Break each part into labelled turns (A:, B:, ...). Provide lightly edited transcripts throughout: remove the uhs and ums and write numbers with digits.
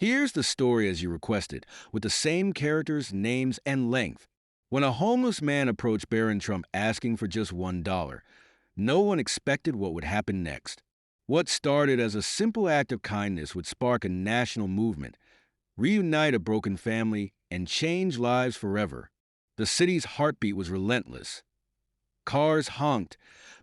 A: Here's the story as you requested, with the same characters, names, and length. When a homeless man approached Barron Trump asking for just $1, no one expected what would happen next. What started as a simple act of kindness would spark a national movement, reunite a broken family, and change lives forever. The city's heartbeat was relentless. Cars honked,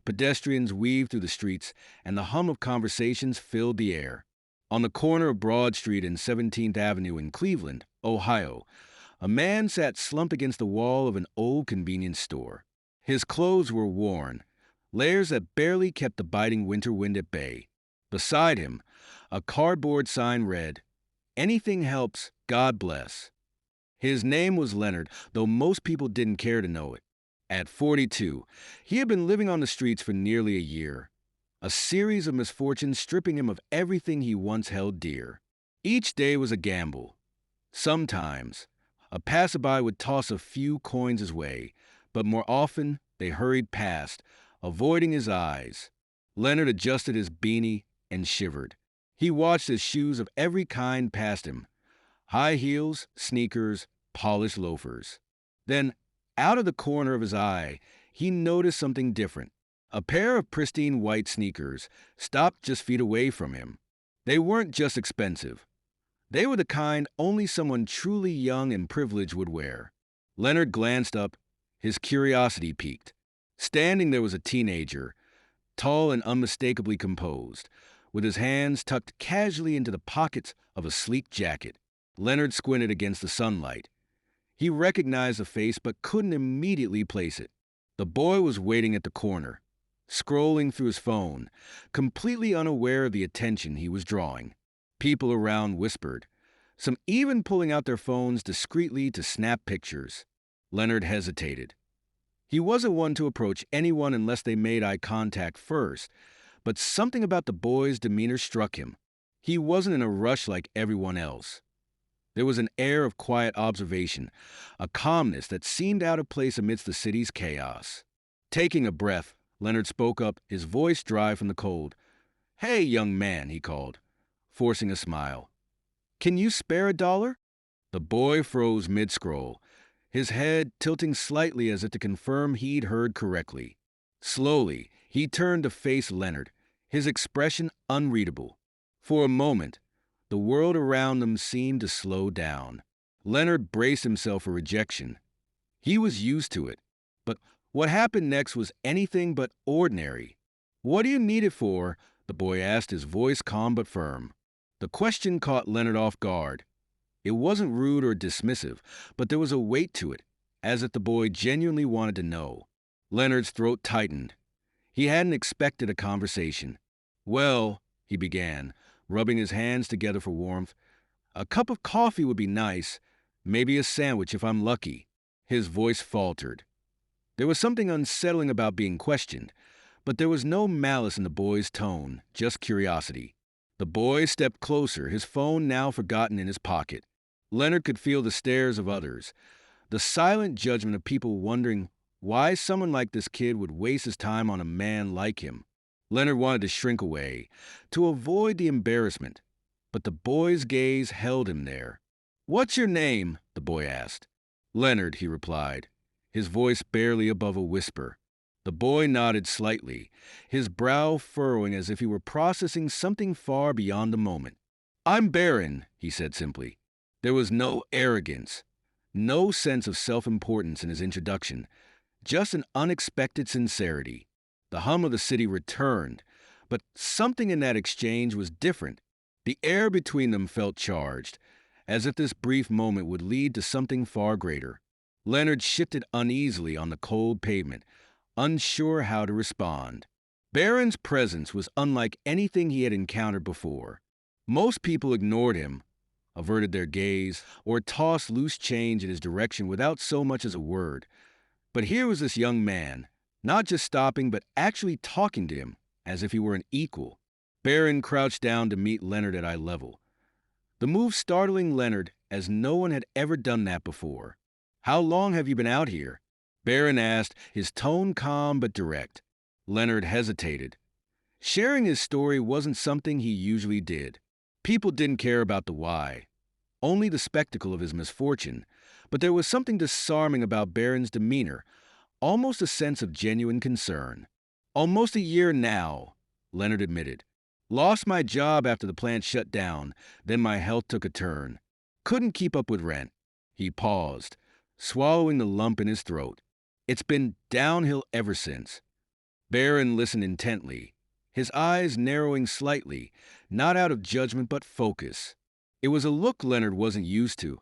A: pedestrians weaved through the streets, and the hum of conversations filled the air. On the corner of Broad Street and 17th Avenue in Cleveland, Ohio, a man sat slumped against the wall of an old convenience store. His clothes were worn, layers that barely kept the biting winter wind at bay. Beside him, a cardboard sign read, "Anything helps, God bless." His name was Leonard, though most people didn't care to know it. At 42, he had been living on the streets for nearly a year, a series of misfortunes stripping him of everything he once held dear. Each day was a gamble. Sometimes, a passerby would toss a few coins his way, but more often they hurried past, avoiding his eyes. Leonard adjusted his beanie and shivered. He watched as shoes of every kind passed him, high heels, sneakers, polished loafers. Then, out of the corner of his eye, he noticed something different. A pair of pristine white sneakers stopped just feet away from him. They weren't just expensive. They were the kind only someone truly young and privileged would wear. Leonard glanced up, his curiosity piqued. Standing there was a teenager, tall and unmistakably composed, with his hands tucked casually into the pockets of a sleek jacket. Leonard squinted against the sunlight. He recognized the face but couldn't immediately place it. The boy was waiting at the corner, scrolling through his phone, completely unaware of the attention he was drawing. People around whispered, some even pulling out their phones discreetly to snap pictures. Leonard hesitated. He wasn't one to approach anyone unless they made eye contact first, but something about the boy's demeanor struck him. He wasn't in a rush like everyone else. There was an air of quiet observation, a calmness that seemed out of place amidst the city's chaos. Taking a breath, Leonard spoke up, his voice dry from the cold. "Hey, young man," he called, forcing a smile. "Can you spare $1?" The boy froze mid-scroll, his head tilting slightly as if to confirm he'd heard correctly. Slowly, he turned to face Leonard, his expression unreadable. For a moment, the world around them seemed to slow down. Leonard braced himself for rejection. He was used to it. But what happened next was anything but ordinary. "What do you need it for?" the boy asked, his voice calm but firm. The question caught Leonard off guard. It wasn't rude or dismissive, but there was a weight to it, as if the boy genuinely wanted to know. Leonard's throat tightened. He hadn't expected a conversation. "Well," he began, rubbing his hands together for warmth, "a cup of coffee would be nice, maybe a sandwich if I'm lucky." His voice faltered. There was something unsettling about being questioned, but there was no malice in the boy's tone, just curiosity. The boy stepped closer, his phone now forgotten in his pocket. Leonard could feel the stares of others, the silent judgment of people wondering why someone like this kid would waste his time on a man like him. Leonard wanted to shrink away, to avoid the embarrassment, but the boy's gaze held him there. "What's your name?" the boy asked. "Leonard," he replied, his voice barely above a whisper. The boy nodded slightly, his brow furrowing as if he were processing something far beyond the moment. "I'm Barron," he said simply. There was no arrogance, no sense of self-importance in his introduction, just an unexpected sincerity. The hum of the city returned, but something in that exchange was different. The air between them felt charged, as if this brief moment would lead to something far greater. Leonard shifted uneasily on the cold pavement, unsure how to respond. Barron's presence was unlike anything he had encountered before. Most people ignored him, averted their gaze, or tossed loose change in his direction without so much as a word. But here was this young man, not just stopping, but actually talking to him, as if he were an equal. Barron crouched down to meet Leonard at eye level, the move startling Leonard, as no one had ever done that before. "How long have you been out here?" Barron asked, his tone calm but direct. Leonard hesitated. Sharing his story wasn't something he usually did. People didn't care about the why. only the spectacle of his misfortune, but there was something disarming about Barron's demeanor, almost a sense of genuine concern. Almost a year now, Leonard admitted. Lost my job after the plant shut down, then my health took a turn. Couldn't keep up with rent. He paused, swallowing the lump in his throat. It's been downhill ever since. Barron listened intently, his eyes narrowing slightly, not out of judgment but focus. It was a look Leonard wasn't used to,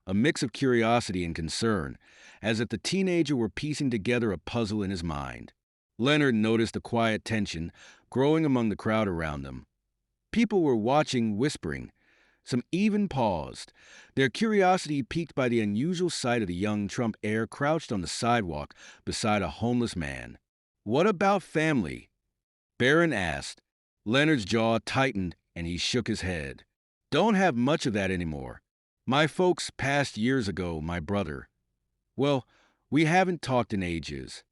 A: a mix of curiosity and concern, as if the teenager were piecing together a puzzle in his mind. Leonard noticed a quiet tension growing among the crowd around them. People were watching, whispering. Some even paused, their curiosity piqued by the unusual sight of the young Trump heir crouched on the sidewalk beside a homeless man. "What about family?" Barron asked. Leonard's jaw tightened and he shook his head. "Don't have much of that anymore. My folks passed years ago, my brother. Well, we haven't talked in ages."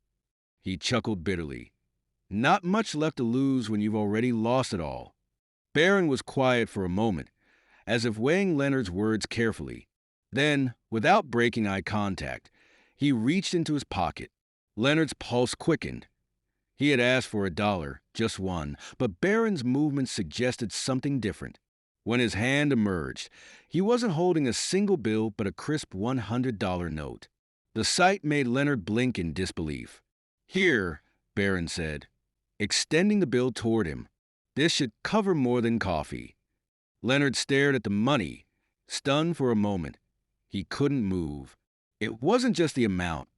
A: He chuckled bitterly. "Not much left to lose when you've already lost it all." Barron was quiet for a moment, as if weighing Leonard's words carefully. Then, without breaking eye contact, he reached into his pocket. Leonard's pulse quickened. He had asked for $1, just one, but Barron's movements suggested something different. When his hand emerged, he wasn't holding a single bill but a crisp $100 note. The sight made Leonard blink in disbelief. "Here," Barron said, extending the bill toward him. "This should cover more than coffee." Leonard stared at the money, stunned for a moment. He couldn't move. It wasn't just the amount.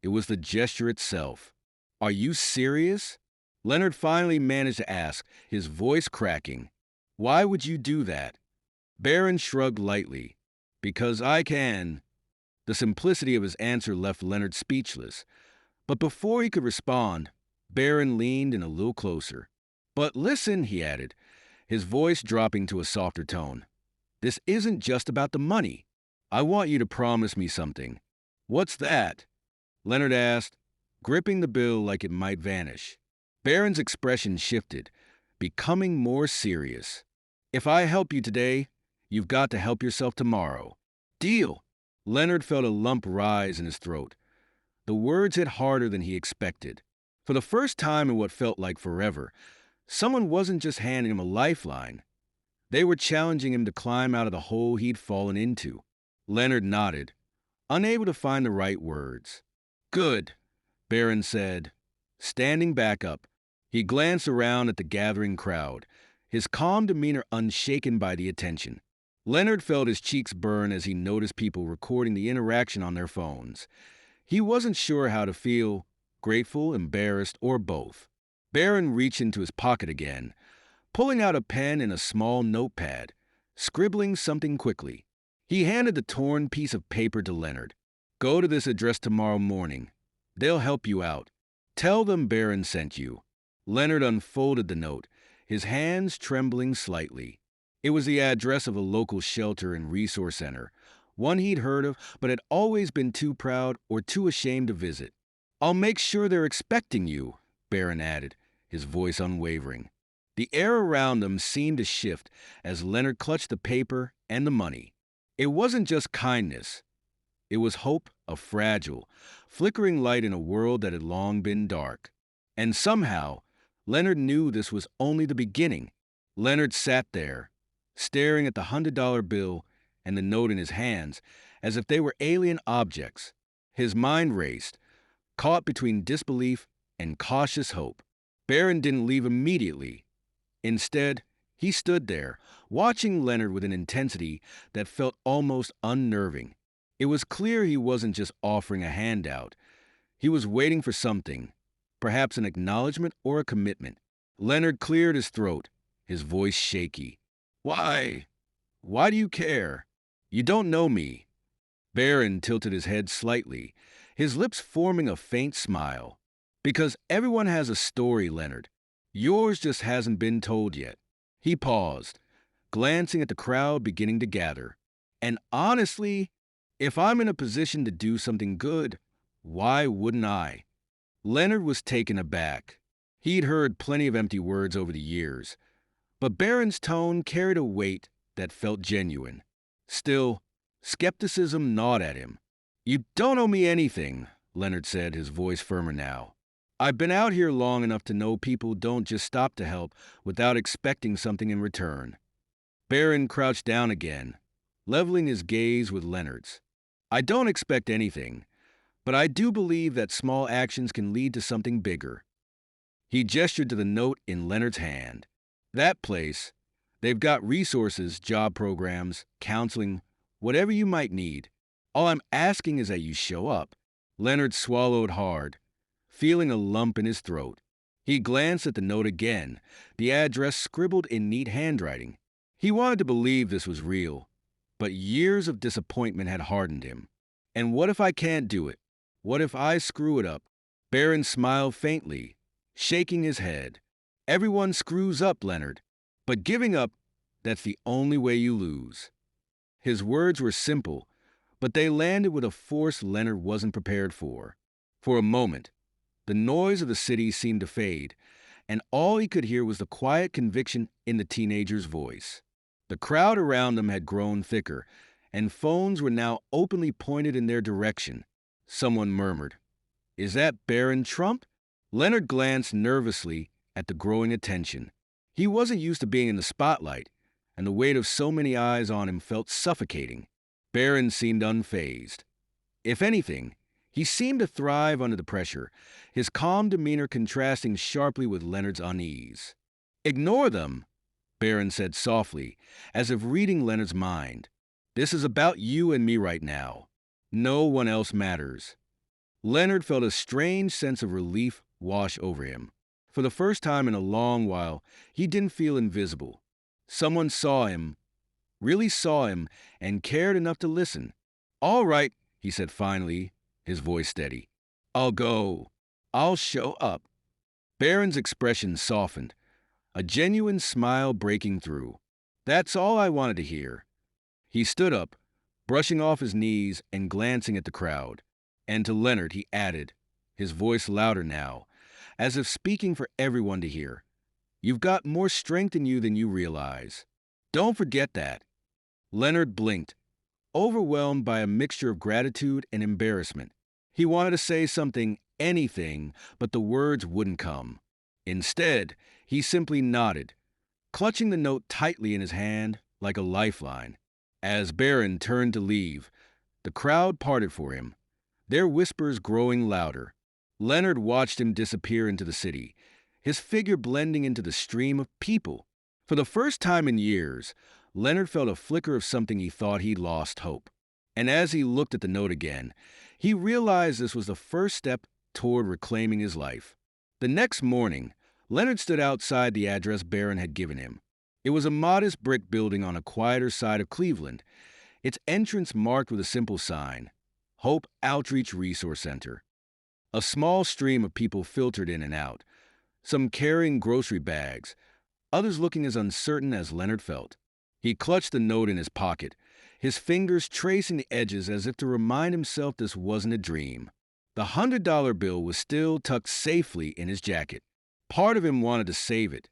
A: It was the gesture itself. "Are you serious?" Leonard finally managed to ask, his voice cracking. "Why would you do that?" Barron shrugged lightly. "Because I can." The simplicity of his answer left Leonard speechless. But before he could respond, Barron leaned in a little closer. "But listen," he added, his voice dropping to a softer tone. "This isn't just about the money. I want you to promise me something." "What's that?" Leonard asked, gripping the bill like it might vanish. Barron's expression shifted, becoming more serious. "If I help you today, you've got to help yourself tomorrow." "Deal." Leonard felt a lump rise in his throat. The words hit harder than he expected. For the first time in what felt like forever, someone wasn't just handing him a lifeline. They were challenging him to climb out of the hole he'd fallen into. Leonard nodded, unable to find the right words. "Good," Barron said. Standing back up, he glanced around at the gathering crowd, his calm demeanor unshaken by the attention. Leonard felt his cheeks burn as he noticed people recording the interaction on their phones. He wasn't sure how to feel, grateful, embarrassed, or both. Barron reached into his pocket again, pulling out a pen and a small notepad, scribbling something quickly. He handed the torn piece of paper to Leonard. "Go to this address tomorrow morning. They'll help you out. Tell them Barron sent you." Leonard unfolded the note, his hands trembling slightly. It was the address of a local shelter and resource center, one he'd heard of but had always been too proud or too ashamed to visit. "I'll make sure they're expecting you," Barron added, his voice unwavering. The air around them seemed to shift as Leonard clutched the paper and the money. It wasn't just kindness. It was hope, a fragile, flickering light in a world that had long been dark. And somehow, Leonard knew this was only the beginning. Leonard sat there, staring at the $100 bill and the note in his hands as if they were alien objects. His mind raced, caught between disbelief and cautious hope. Barron didn't leave immediately. Instead, he stood there, watching Leonard with an intensity that felt almost unnerving. It was clear he wasn't just offering a handout. He was waiting for something, perhaps an acknowledgement or a commitment. Leonard cleared his throat, his voice shaky. "Why? Why do you care? You don't know me." Barron tilted his head slightly, his lips forming a faint smile. "Because everyone has a story, Leonard. Yours just hasn't been told yet." He paused, glancing at the crowd beginning to gather. "And honestly, if I'm in a position to do something good, why wouldn't I?" Leonard was taken aback. He'd heard plenty of empty words over the years, but Barron's tone carried a weight that felt genuine. Still, skepticism gnawed at him. "You don't owe me anything," Leonard said, his voice firmer now. "I've been out here long enough to know people don't just stop to help without expecting something in return." Barron crouched down again, leveling his gaze with Leonard's. "I don't expect anything, but I do believe that small actions can lead to something bigger." He gestured to the note in Leonard's hand. "That place, they've got resources, job programs, counseling, whatever you might need. All I'm asking is that you show up." Leonard swallowed hard, feeling a lump in his throat. He glanced at the note again, the address scribbled in neat handwriting. He wanted to believe this was real, but years of disappointment had hardened him. "And what if I can't do it? What if I screw it up?" Barron smiled faintly, shaking his head. "Everyone screws up, Leonard. But giving up, that's the only way you lose." His words were simple, but they landed with a force Leonard wasn't prepared for. For a moment, the noise of the city seemed to fade, and all he could hear was the quiet conviction in the teenager's voice. The crowd around them had grown thicker, and phones were now openly pointed in their direction. Someone murmured, "Is that Barron Trump?" Leonard glanced nervously at the growing attention. He wasn't used to being in the spotlight, and the weight of so many eyes on him felt suffocating. Barron seemed unfazed. If anything, he seemed to thrive under the pressure, his calm demeanor contrasting sharply with Leonard's unease. "Ignore them," Barron said softly, as if reading Leonard's mind. "This is about you and me right now. No one else matters." Leonard felt a strange sense of relief wash over him. For the first time in a long while, he didn't feel invisible. Someone saw him, really saw him, and cared enough to listen. "All right," he said finally, his voice steady. "I'll go. I'll show up." Barron's expression softened, a genuine smile breaking through. "That's all I wanted to hear." He stood up, brushing off his knees and glancing at the crowd. And to Leonard he added, his voice louder now, as if speaking for everyone to hear, "You've got more strength in you than you realize. Don't forget that." Leonard blinked, overwhelmed by a mixture of gratitude and embarrassment. He wanted to say something, anything, but the words wouldn't come. Instead, he simply nodded, clutching the note tightly in his hand like a lifeline. As Barron turned to leave, the crowd parted for him, their whispers growing louder. Leonard watched him disappear into the city, his figure blending into the stream of people. For the first time in years, Leonard felt a flicker of something he thought he'd lost hope. And as he looked at the note again, he realized this was the first step toward reclaiming his life. The next morning, Leonard stood outside the address Barron had given him. It was a modest brick building on a quieter side of Cleveland, its entrance marked with a simple sign, Hope Outreach Resource Center. A small stream of people filtered in and out, some carrying grocery bags, others looking as uncertain as Leonard felt. He clutched the note in his pocket, his fingers tracing the edges as if to remind himself this wasn't a dream. The $100 bill was still tucked safely in his jacket. Part of him wanted to save it,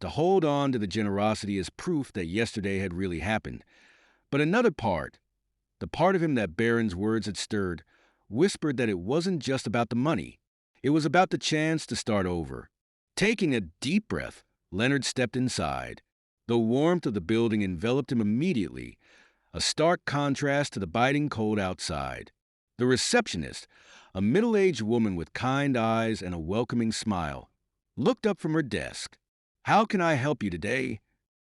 A: to hold on to the generosity as proof that yesterday had really happened. But another part, the part of him that Barron's words had stirred, whispered that it wasn't just about the money. It was about the chance to start over. Taking a deep breath, Leonard stepped inside. The warmth of the building enveloped him immediately, a stark contrast to the biting cold outside. The receptionist, a middle-aged woman with kind eyes and a welcoming smile, looked up from her desk. "How can I help you today?"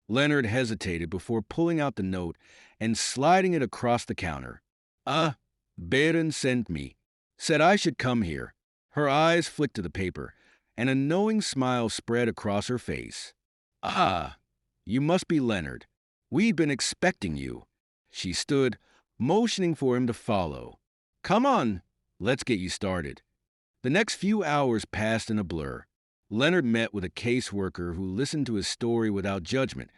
A: Leonard hesitated before pulling out the note and sliding it across the counter. Barron sent me. Said I should come here." Her eyes flicked to the paper, and a knowing smile spread across her face. "Ah, you must be Leonard. We've been expecting you." She stood, motioning for him to follow. "Come on, let's get you started." The next few hours passed in a blur. Leonard met with a caseworker who listened to his story without judgment,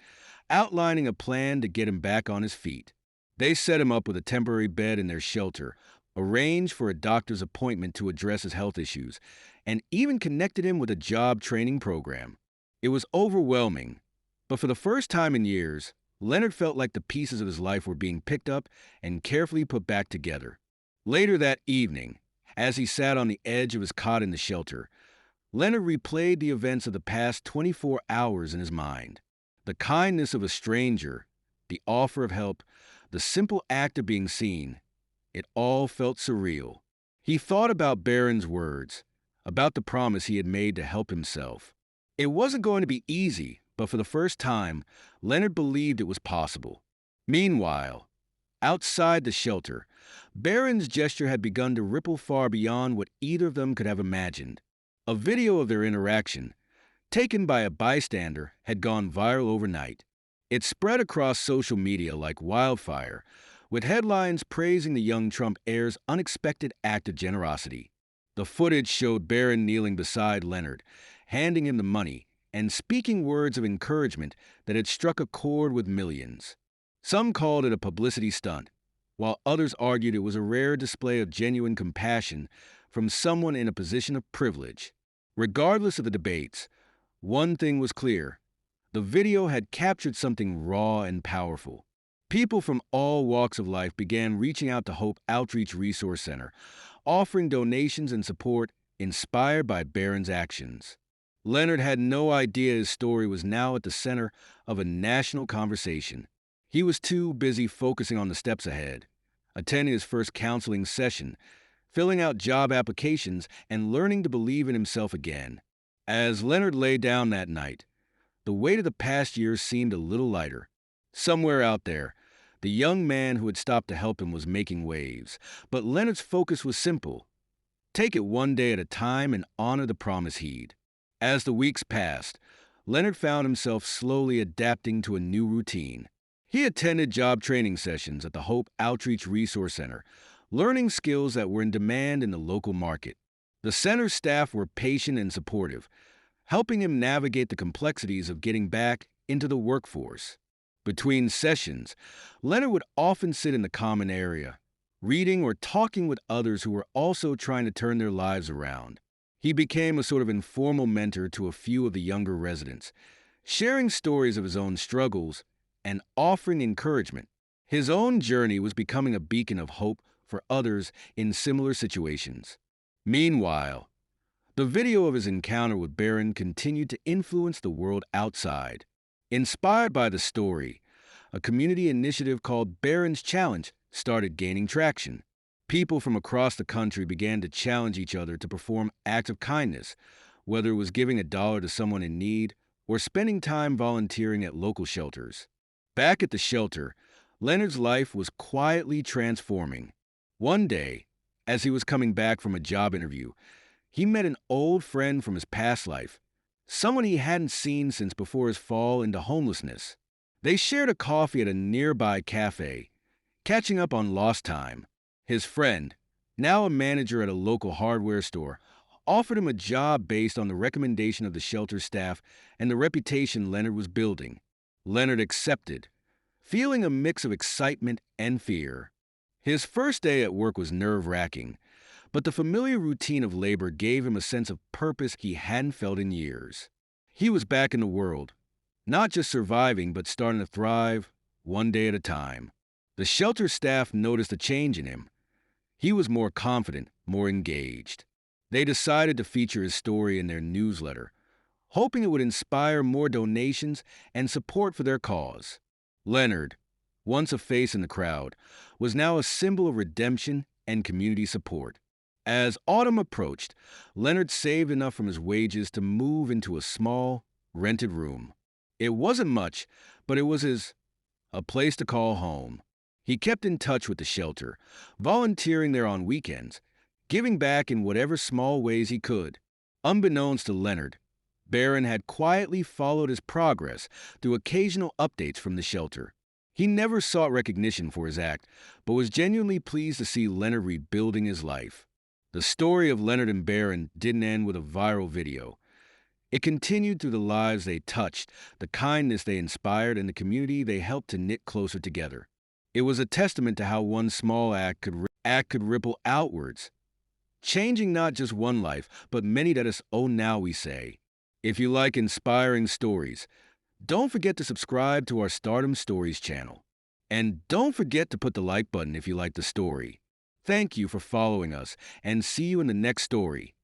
A: outlining a plan to get him back on his feet. They set him up with a temporary bed in their shelter, arranged for a doctor's appointment to address his health issues, and even connected him with a job training program. It was overwhelming, but for the first time in years, Leonard felt like the pieces of his life were being picked up and carefully put back together. Later that evening, as he sat on the edge of his cot in the shelter, Leonard replayed the events of the past 24 hours in his mind. The kindness of a stranger, the offer of help, the simple act of being seen, it all felt surreal. He thought about Barron's words, about the promise he had made to help himself. It wasn't going to be easy, but for the first time, Leonard believed it was possible. Meanwhile, outside the shelter, Barron's gesture had begun to ripple far beyond what either of them could have imagined. A video of their interaction, taken by a bystander, had gone viral overnight. It spread across social media like wildfire, with headlines praising the young Trump heir's unexpected act of generosity. The footage showed Barron kneeling beside Leonard, handing him the money, and speaking words of encouragement that had struck a chord with millions. Some called it a publicity stunt, while others argued it was a rare display of genuine compassion from someone in a position of privilege. Regardless of the debates, one thing was clear. The video had captured something raw and powerful. People from all walks of life began reaching out to Hope Outreach Resource Center, offering donations and support inspired by Barron's actions. Leonard had no idea his story was now at the center of a national conversation. He was too busy focusing on the steps ahead, attending his first counseling session, filling out job applications, and learning to believe in himself again. As Leonard lay down that night, the weight of the past years seemed a little lighter. Somewhere out there, the young man who had stopped to help him was making waves, but Leonard's focus was simple. Take it one day at a time and honor the promise heed. As the weeks passed, Leonard found himself slowly adapting to a new routine. He attended job training sessions at the Hope Outreach Resource Center, learning skills that were in demand in the local market. The center's staff were patient and supportive, helping him navigate the complexities of getting back into the workforce. Between sessions, Leonard would often sit in the common area, reading or talking with others who were also trying to turn their lives around. He became a sort of informal mentor to a few of the younger residents, sharing stories of his own struggles and offering encouragement. His own journey was becoming a beacon of hope for others in similar situations. Meanwhile, the video of his encounter with Barron continued to influence the world outside. Inspired by the story, a community initiative called Barron's Challenge started gaining traction. People from across the country began to challenge each other to perform acts of kindness, whether it was giving $1 to someone in need or spending time volunteering at local shelters. Back at the shelter, Leonard's life was quietly transforming. One day, as he was coming back from a job interview, he met an old friend from his past life, someone he hadn't seen since before his fall into homelessness. They shared a coffee at a nearby cafe, catching up on lost time. His friend, now a manager at a local hardware store, offered him a job based on the recommendation of the shelter staff and the reputation Leonard was building. Leonard accepted, feeling a mix of excitement and fear. His first day at work was nerve-wracking, but the familiar routine of labor gave him a sense of purpose he hadn't felt in years. He was back in the world, not just surviving, but starting to thrive, one day at a time. The shelter staff noticed a change in him. He was more confident, more engaged. They decided to feature his story in their newsletter, hoping it would inspire more donations and support for their cause. Leonard, once a face in the crowd, was now a symbol of redemption and community support. As autumn approached, Leonard saved enough from his wages to move into a small, rented room. It wasn't much, but it was a place to call home. He kept in touch with the shelter, volunteering there on weekends, giving back in whatever small ways he could. Unbeknownst to Leonard, Barron had quietly followed his progress through occasional updates from the shelter. He never sought recognition for his act, but was genuinely pleased to see Leonard rebuilding his life. The story of Leonard and Barron didn't end with a viral video. It continued through the lives they touched, the kindness they inspired, and the community they helped to knit closer together. It was a testament to how one small act could ripple outwards, changing not just one life, but many that us own now, we say. If you like inspiring stories, Don't forget to subscribe to our Stardom Stories channel. And don't forget to put the like button if you like the story. Thank you for following us, and see you in the next story.